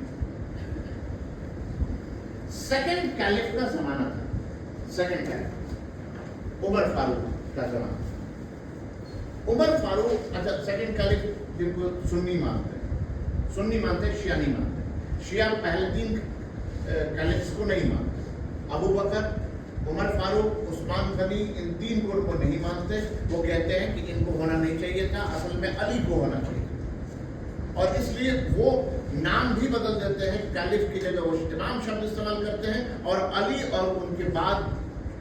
सेकंड कैलिफ का जमाना था, सेकंड कैलिफ उमर फारूक का जमाना। उमर फारूक, अच्छा, सेकंड कैलिफ जिनको सुन्नी मानते हैं, शिया नहीं मानते। शिया पहले तीन कैलिफ्स को नहीं मानते, अबू बकर, उमर फारूक, उस्मान गनी, इन तीन को उनको नहीं मानते। वो कहते हैं कि इनको होना नहीं चाहिए था, असल में अली को होना चाहिए, और इसलिए वो नाम भी बदल देते हैं। कैलिफ की जगह वो इमाम शब्द इस्तेमाल करते हैं, और अली और उनके बाद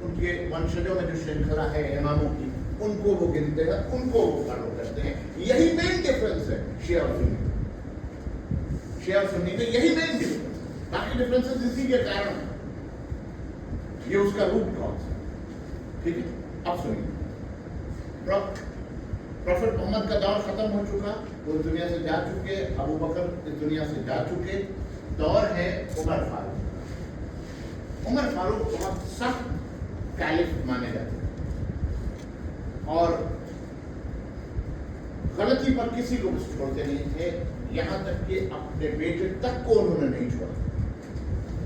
उनके वंशजों में जो श्रृंखला है इमामों की, उनको वो गिनते हैं, उनको वो फॉलो करते हैं। यही मेन डिफरेंस है शिया और सुन्नी, शिया और सुन्नी में यही मेन डिफरेंस। बाकी डिफरेंसेस इसी के कारण है, ये उसका रूट कॉज है। ठीक है, अब सुनिए, प्रॉफेट मोहम्मद का दौर खत्म हो चुका, वो इस दुनिया से जा चुके, अबू बकर इस दुनिया से जा चुके, दौर है उमर फारूक। उमर फारूक बहुत सख्त कैलिफ माने जाते हैं, और गलती पर किसी को भी छोड़ते नहीं थे, यहां तक कि अपने बेटे तक को उन्होंने नहीं छोड़ा,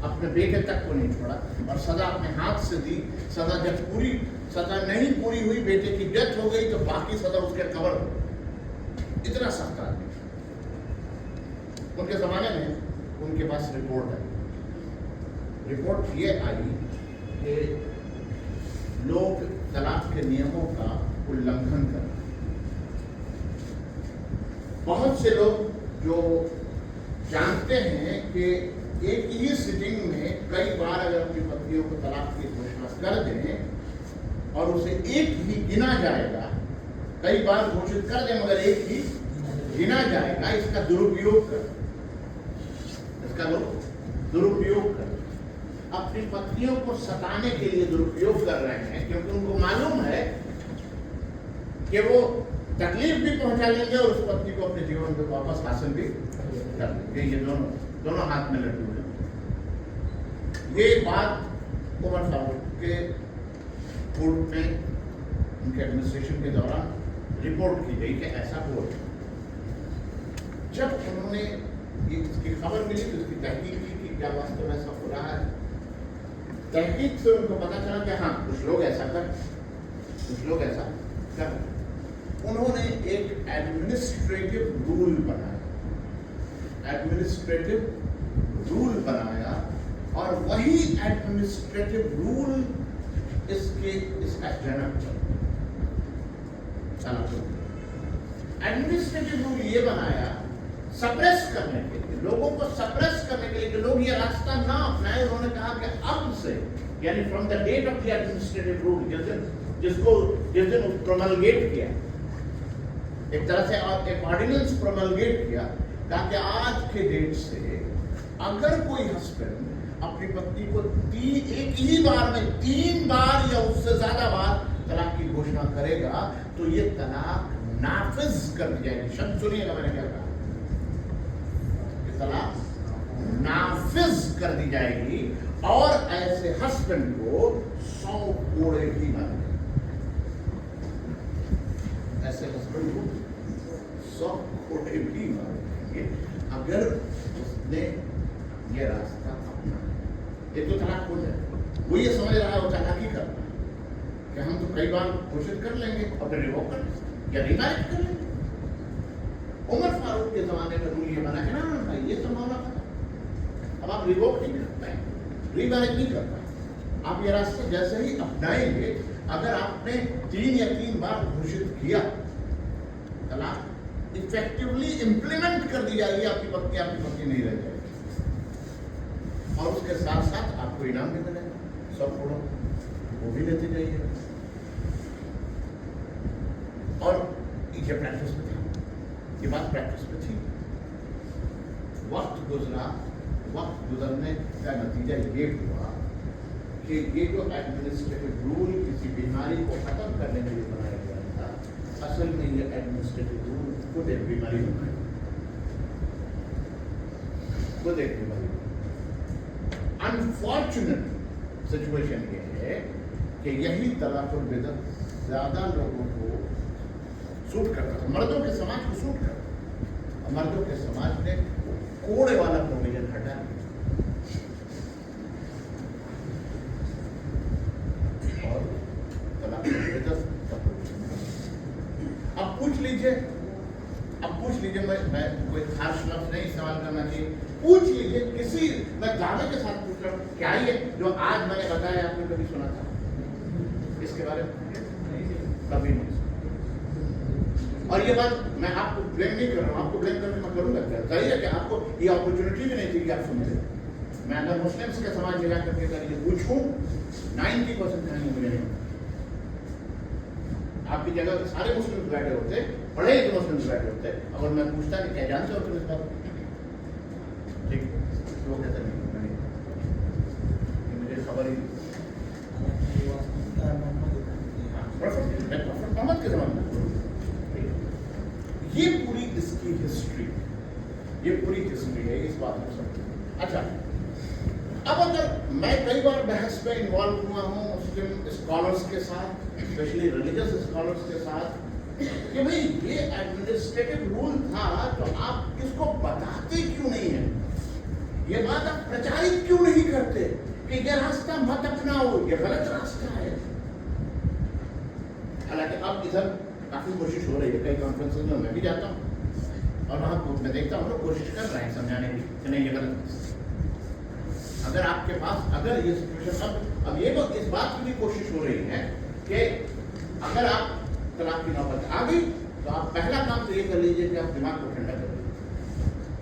अपने बेटे तक को नहीं छोड़ा, और सजा अपने हाथ से दी। सजा जब पूरी सजा नहीं पूरी हुई, बेटे की डेथ हो गई, तो बाकी सजा उसके कवर हो। इतना सख्त आदमी। उनके जमाने में उनके पास रिपोर्ट आई, रिपोर्ट ये आई कि लोग तलाक के नियमों का उल्लंघन कर रहे हैं। बहुत से लोग जो जानते हैं कि एक ही सिटिंग में कई बार अगर अपनी पत्नियों को तलाक की घोषणा कर दें और उसे एक ही गिना जाएगा, कई बार घोषित कर दें मगर एक ही गिना जाएगा, इसका दुरुपयोग कर, इसका दुरुपयोग कर, अपनी पत्नियों को सताने के लिए दुरुपयोग कर रहे हैं, क्योंकि उनको मालूम है कि वो तकलीफ भी पहुंचा लेंगे और उस पत्नी को अपने जीवन में वापस हासिल भी कर लेंगे। ये दोनों हाथ में लड्डू हैं। ये बात उमर फारूक के कोर्ट में उनके एडमिनिस्ट्रेशन के दौरान रिपोर्ट की गई कि ऐसा हुआ। जब उन्होंने इसकी खबर मिली तो उसकी तहकीक की कि क्या वास्तव में ऐसा हो रहा है। तहकीक से उनको पता चला कि हाँ, कुछ लोग ऐसा कर। उन्होंने एक एडमिनिस्ट्रेटिव रूल बनाया, और वही एडमिनिस्ट्रेटिव रूल इसका जनक चला। एडमिनिस्ट्रेटिव रूल ये बनाया सप्रेस करने के लिए, लोगों को सप्रेस करने के लिए कि लोग ये रास्ता ना अपनाए। उन्होंने कहा कि अब से, यानी from the date of the administrative rule, जिस दिन प्रोमलगेट किया, एक तरह से एक ऑर्डिनेंस प्रोमलगेट किया, ताकि आज के डेट से अगर कोई हस्बैंड अपनी पत्नी को एक ही बार में 3 बार या उससे ज्यादा बार तलाक की घोषणा करेगा तो ये तलाक नाफिज कर दी जाएगी। शब्द सुनिएगा मैंने क्या कहा, तलाक नाफिज कर दी जाएगी और ऐसे हस्बैंड को 100 कोड़े भी मारेंगे। ऐसे हस्बैंड को 100 कोड़े भी मारेंगे अगर उसने ये रास्ता अपना। ये तो तलाक हो जाए, वो ये समझ रहा है वो तलाक ही कर रहा है कि हम तो कई बार कोशिश कर लेंगे और फिर रिवोक कर लेंगे या रिमैरिज कर लेंगे। उमर फारूक के जमाने में रूल ये बना कि ना भाई ये तो मामला था, अब आप रिवोक नहीं कर पाए, रिमैरिज नहीं कर पाए। आप ये रास्ता जैसे ही अपनाएंगे, अगर आपने 3 या 3 बार घोषित किया, तलाक इफेक्टिवली इंप्लीमेंट कर दी जाएगी, आपकी पत्नी नहीं रह जाएगी और उसके साथ साथ आपको इनाम भी मिलेगा, 100 करोड़ वो भी लेते जाइए। और ये प्रैक्टिस में था, ये बात प्रैक्टिस में थी। वक्त गुजरने का नतीजा ये हुआ कि ये जो एडमिनिस्ट्रेटिव रूल किसी बीमारी को खत्म करने के लिए बनाया गया था, असल में ये एडमिनिस्ट्रेटिव रूल खुद एक बीमारी बनाई, खुद एक बीमारी। अनफॉर्चुनेट सिचुएशन ये है कि यही तलाक़ुल बिदअत ज्यादा लोगों को सूट करता था, मर्दों के समाज को सूट करता था। मर्दों के समाज ने कोड़े वाला प्रोविजन हटा दिया और तलाक़ुल बिदअत का प्रोविजन। अब पूछ लीजिए, मैं कोई खास लफ्ज नहीं इस्तेमाल करना चाहिए, पूछ लीजिए किसी, मैं दावे के साथ पूछ रहा हूँ, क्या ये जो आज मैंने बताया आपने कभी सुना था इसके बारे में? कभी नहीं सुना। और ये बात मैं आपको ब्लेम नहीं कर रहा हूँ, आपको ब्लेम करके मैं करूँगा क्या? सही है कि आपको ये अपॉर्चुनिटी भी नहीं थी कि आप सुनते। मैं अगर मुस्लिम्स के समाज में जाकर के करिए पूछूं, 90% कहेंगे मुझे नहीं। आपकी जगह सारे मुस्लिम बैठे होते, पढ़े लिखे मुस्लिम बैठे होते, अगर मैं पूछता कि क्या जानते हो तुम इस बात, ठीक तो वो कहते नहीं, मुझे खबर ही मोहम्मद के जमाने में। ये पूरी इसकी हिस्ट्री, ये पूरी हिस्ट्री है, इस बात को समझ। अच्छा, अब अगर मैं कई बार बहस में इन्वॉल्व हुआ हूँ मुस्लिम स्कॉलर्स के साथ, स्पेशली रिलीजियस स्कॉलर्स के साथ, कि भाई ये एडमिनिस्ट्रेटिव रूल था तो आप इसको बताते क्यों नहीं है, ये बात आप प्रचारित क्यों नहीं करते कि ये रास्ता मत अपनाओ, ये गलत रास्ता है। हालांकि अब इधर काफी कोशिश हो रही है, कई कॉन्फ्रेंसेस में मैं भी जाता हूँ और वहाँ मैं देखता हूँ लोग कोशिश कर रहे हैं समझाने की कि नहीं ये गलत। अगर आपके पास अगर ये सिचुएशन अब ये तो इस बात की भी कोशिश हो रही है कि अगर आप तलाक की नौबत आ गई तो आप पहला काम तो ये कर लीजिए कि आप दिमाग को ठंडा कर लीजिए।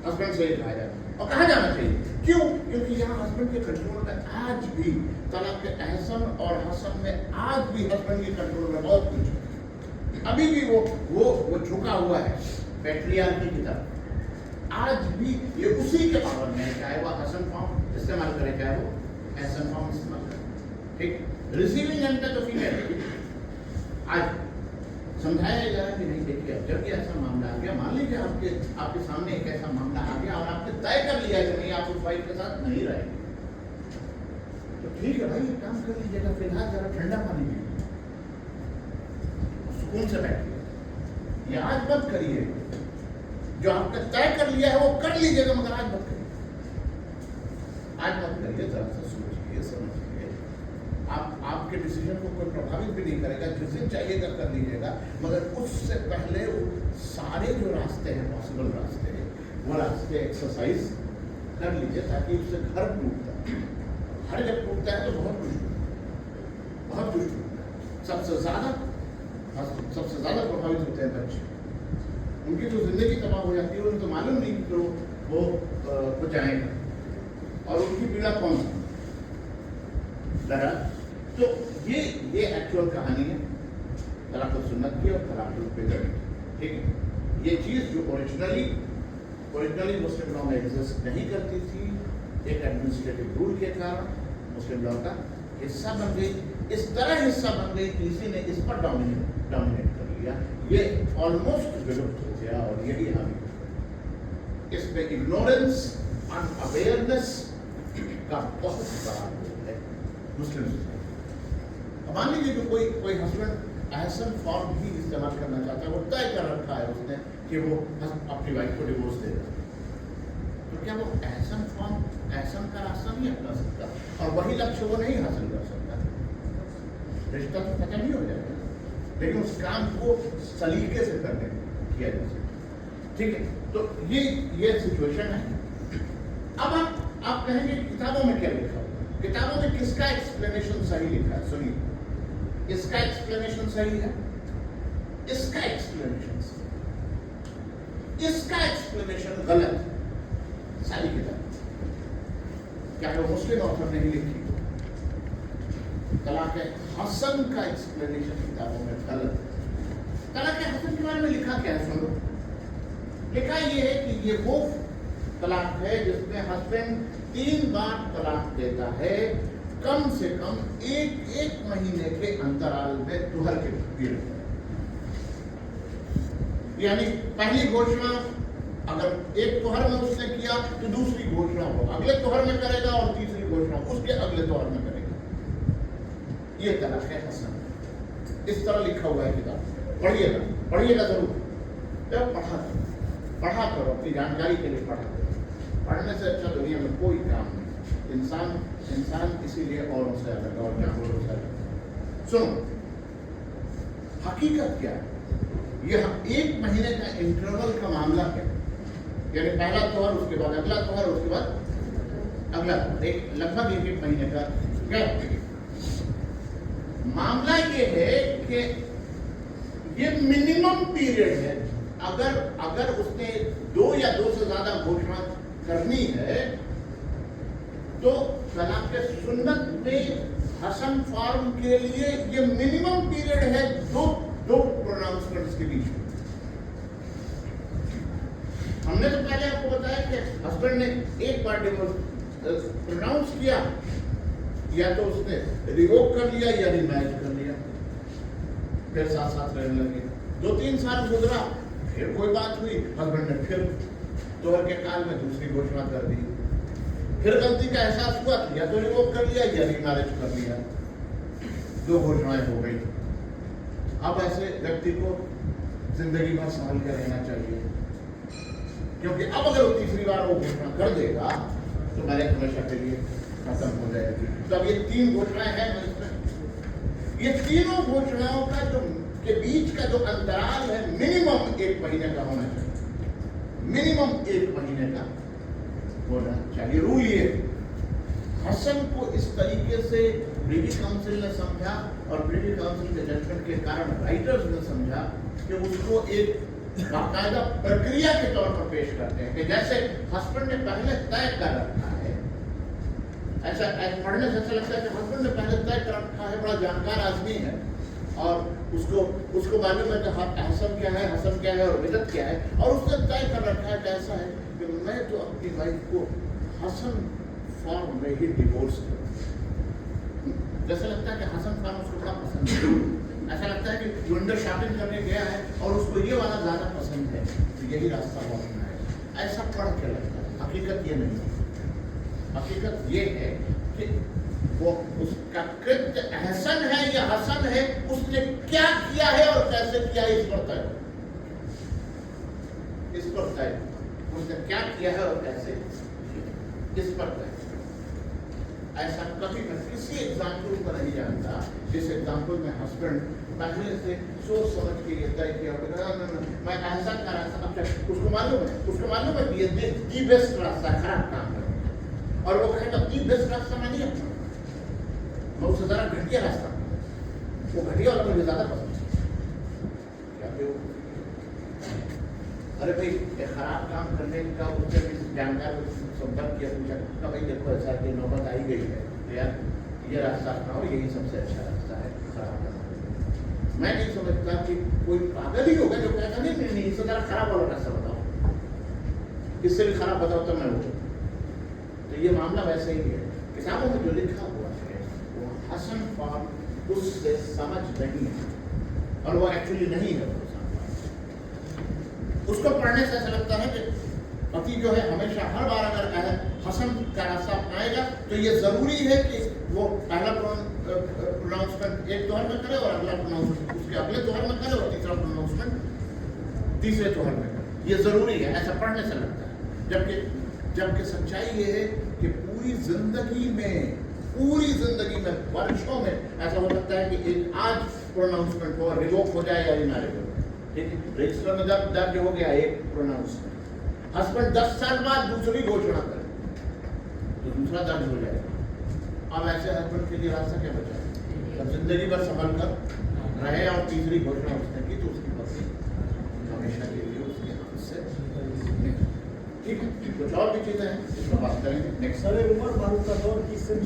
हस्बैंड से ये कहा जाए और कहा जाना चाहिए, क्यों? क्योंकि यहाँ हस्बैंड के कंट्रोल में आज भी तलाक के एहसन और हसन में आज भी हस्बैंड के कंट्रोल में बहुत कुछ, अभी भी वो झुका हुआ है पैट्रियार्की की तरफ। आज भी ये उसी के पावर में है, चाहे वो हसन फॉर्म इस्तेमाल करे चाहे वो एहसन फॉर्म इस्तेमाल करे। ठीक, रिसीविंग एंड तक तो फीमेल आज समझाया जा रहा है कि नहीं देखिए, जब ये ऐसा मामला आ गया, मान लीजिए आपके सामने एक ऐसा मामला आ गया और आपने तय कर लिया कि नहीं आप उस वाइफ के साथ नहीं रहेंगे, तो ठीक है भाई ये काम कर लीजिएगा, फिलहाल जरा ठंडा पानी पीजिए, सुकून से बैठिए, ये आज मत करिए, जो आपने तय कर लिया है वो कर लीजिएगा, मगर आज मत करिए, आज मत करिए, जरा सा सोचिए समझिए। आपके डिसीजन को कोई प्रभावित भी नहीं करेगा, जिस दिन चाहिएगा कर लीजिएगा, मगर उससे पहले सारे जो रास्ते हैं, पॉसिबल रास्ते हैं, वो रास्ते एक्सरसाइज कर लीजिए ताकि उससे घर टूटता है। घर जब टूटता है तो बहुत कुछ टूटता है। सबसे ज्यादा प्रभावित होते हैं बच्चे, उनकी तो जिंदगी तबाह हो जाती है, उन्हें तो मालूम नहीं कि वो कुछ आएगा और उनकी पीड़ा कौन सी लगा। तो ये एक्चुअल कहानी है तलाक़ुल सुन्नत की और तलाक़ुल बिदअत की। ठीक है, ये चीज़ जो ओरिजिनली मुस्लिम लॉ में एग्जिस्ट नहीं करती थी, एक एडमिनिस्ट्रेटिव रूल के कारण मुस्लिम लॉ का हिस्सा बन गई, इस तरह हिस्सा बन गई कि किसी ने इस पर डोमिनेट कर लिया। दिया, ये ऑलमोस्ट विलुप्त हो गया और यही हम इसमें इग्नोरेंस, अनअवेयरनेस का बहुत बड़ा रोल है मुस्लिम सोसाइटी। मान लीजिए कि कोई हस्बैंड एहसन फॉर्म भी इस्तेमाल करना चाहता है, वो तय कर रखा है उसने कि वो अपनी वाइफ को डिवोर्स देगा, तो क्या वो एहसन फॉर्म, एहसन का रास्ता नहीं अपना सकता और वही लक्ष्य वो नहीं हासिल कर सकता? रिश्ता तो खत्म ही हो जाएगा, लेकिन उस काम को सलीके से करने किया जा सकता। ठीक है, तो ये सिचुएशन है। अब आप कहेंगे किताबों में क्या लिखा हुआ? किताबों में किसका एक्सप्लेनेशन सही लिखा है? सुनिए, इसका एक्सप्लेनेशन सही है, इसका एक्सप्लेनेशन सही, इसका एक्सप्लेनेशन गलत। सारी किताब, क्या वो मुस्लिम ऑथर ने ही लिखी? तलाक हसन का एक्सप्लेनेशन किताबों में गलत। तलाक हसन के बारे में लिखा क्या है? सुनो, लिखा ये है कि ये वो तलाक है जिसमें हस्बैंड 3 बार तलाक देता है, कम से कम एक महीने के अंतराल में तुहर के पीरियड। यानी पहली घोषणा अगर एक तुहर में उसने किया तो दूसरी घोषणा हो अगले तुहर में करेगा और तीसरी घोषणा उसके अगले तुहर में करेगा। ये तलाक है हसन, इस तरह लिखा हुआ है किताब। पढ़िएगा जरूर, पढ़ा करो, अपनी जानकारी के लिए पढ़ा करो। पढ़ने से अच्छा दुनिया में कोई काम नहीं। इंसान इसीलिए औरों से अलग और जानवरों से अलग। सुनो, हकीकत क्या है? यह 1 महीने का इंटरवल का मामला है, यानी पहला त्योहार, उसके बाद अगला त्योहार, उसके बाद अगला त्योहार, एक लगभग 1 महीने का गैप। मामला ये है कि ये मिनिमम पीरियड है। अगर उसने 2 या 2 से ज्यादा घोषणा करनी है तो तलाक सुन्नत में हसन फॉर्म के लिए ये मिनिमम पीरियड है, दो प्रोनाउंसमेंट्स के बीच। हमने तो पहले आपको बताया कि हस्बैंड ने एक बार डिवोर्स प्रोनाउंस किया, या तो उसने रिवोक कर लिया या रिमैरिज कर लिया, फिर साथ साथ रहने लगे। 2-3 साल गुजरा, फिर कोई बात हुई, हस्बैंड ने फिर तोहर के काल में दूसरी घोषणा कर दी, फिर गलती का एहसास हुआ कि या तो रिवोक कर लिया या रिमैरिज कर लिया, 2 घोषणाएं हो गई। अब ऐसे व्यक्ति को जिंदगी भर संभल कर रहना चाहिए, क्योंकि अब अगर वो तीसरी बार वो घोषणा कर देगा तो मैंने हमेशा के लिए खत्म हो जाएगी। तो अब ये 3 घोषणाएं हैं, ये तीनों घोषणाओं का के बीच का जो अंतराल है मिनिमम 1 महीने का होना चाहिए, मिनिमम 1 महीने का होना चाहिए। रूल ये हसन को इस तरीके से प्रिवी काउंसिल ने समझा और प्रिवी काउंसिल के जजमेंट के कारण राइटर्स ने समझा कि उसको एक बाकायदा प्रक्रिया के तौर पर पेश करते हैं कि जैसे हस्बैंड ने पहले तय कर रखा है। ऐसा पढ़ने से ऐसा लगता है कि हस्बैंड ने पहले तय कर रखा है, बड़ा जानकार आदमी है और उसको मालूम है कि हसन क्या है, हसन क्या है और बिदअत क्या है, और उसने तय कर रखा है कि ऐसा है कि मैं तो अपनी वाइफ को हसन फॉर्म में ही डिवोर्स करूं। जैसा लगता है कि हसन फॉर्म उसको बड़ा पसंद है, ऐसा लगता है कि विंडो शॉपिंग करने गया है और उसको ये वाला ज्यादा पसंद है, तो यही रास्ता वो अपना है। ऐसा पढ़ के लगता है, हकीकत ये नहीं है। हकीकत ये है कि वो उसका कृत्य अहसन है या हसन है, उसने क्या किया है और कैसे किया है, इस पर तय, इस पर तय, उसने क्या किया है और कैसे, इस पर तय। ऐसा कभी मैं किसी एग्जाम्पल को नहीं जानता जिस एग्जाम्पल में हस्बैंड पहले से सोच समझ के ये तय किया मैं ऐसा कर रहा था। उसको मालूम है कि ये दी बेस्ट रास्ता, खराब काम है, और वो कहेगा दी बेस्ट रास्ता मैं नहीं अपना, मैं उससे ज़रा घटिया रास्ता, वो घटिया वाला मुझे ज़्यादा पसंद है। क्या अरे भाई ये खराब काम करने का उससे जानकार संपर्क किया, पूछा भाई देखो ऐसा कि नौबत आई गई है, तो यार ये रास्ता अपनाओ, यही सबसे अच्छा रास्ता है खराब करना। मैं नहीं समझता कि कोई पागल ही होगा जो कहता नहीं इससे ज़रा खराब वाला रास्ता बताओ, इससे भी खराब बताओ तो मैं वो। तो ये मामला वैसे ही है, किताबों में जो लिखा हुआ है वो हसन फॉर्म उससे समझ नहीं है, और वो एक्चुअली नहीं है। उसको पढ़ने से ऐसा लगता है कि पति जो है हमेशा हर बार अगर हसन का रास्ता अपनाएगा तो ये जरूरी है कि वो पहला प्रोनाउंसमेंट एक तोहर में करे और अगला प्रोनाउंसमेंट उसके अगले तोहर में करे और तीसरा प्रोनाउंसमेंट तीसरे तोहर में करे। ये जरूरी है, ऐसा पढ़ने से लगता है। जबकि सच्चाई ये है कि पूरी जिंदगी में वर्षों में ऐसा हो सकता है कि एक आज प्रोनाउंसमेंट हो, रिवोक हो जाए या इनवैलिड हो। ठीक है, रजिस्टर में दर्ज हो गया एक प्रोनाउंसमेंट, हस्बैंड 10 साल बाद दूसरी घोषणा करे तो दूसरा दर्ज हो जाएगा। अब ऐसे हस्बैंड के लिए रास्ता क्या बचा है? अब जिंदगी भर संभल कर रहे और तीसरी घोषणा उसने की तो उसकी पत्नी हमेशा के लिए उसके हाथ से निकल। ठीक है, कुछ और भी चीजें हैं जिस पर बात करेंगे नेक्स्ट। उमर फारूक का दौर किससे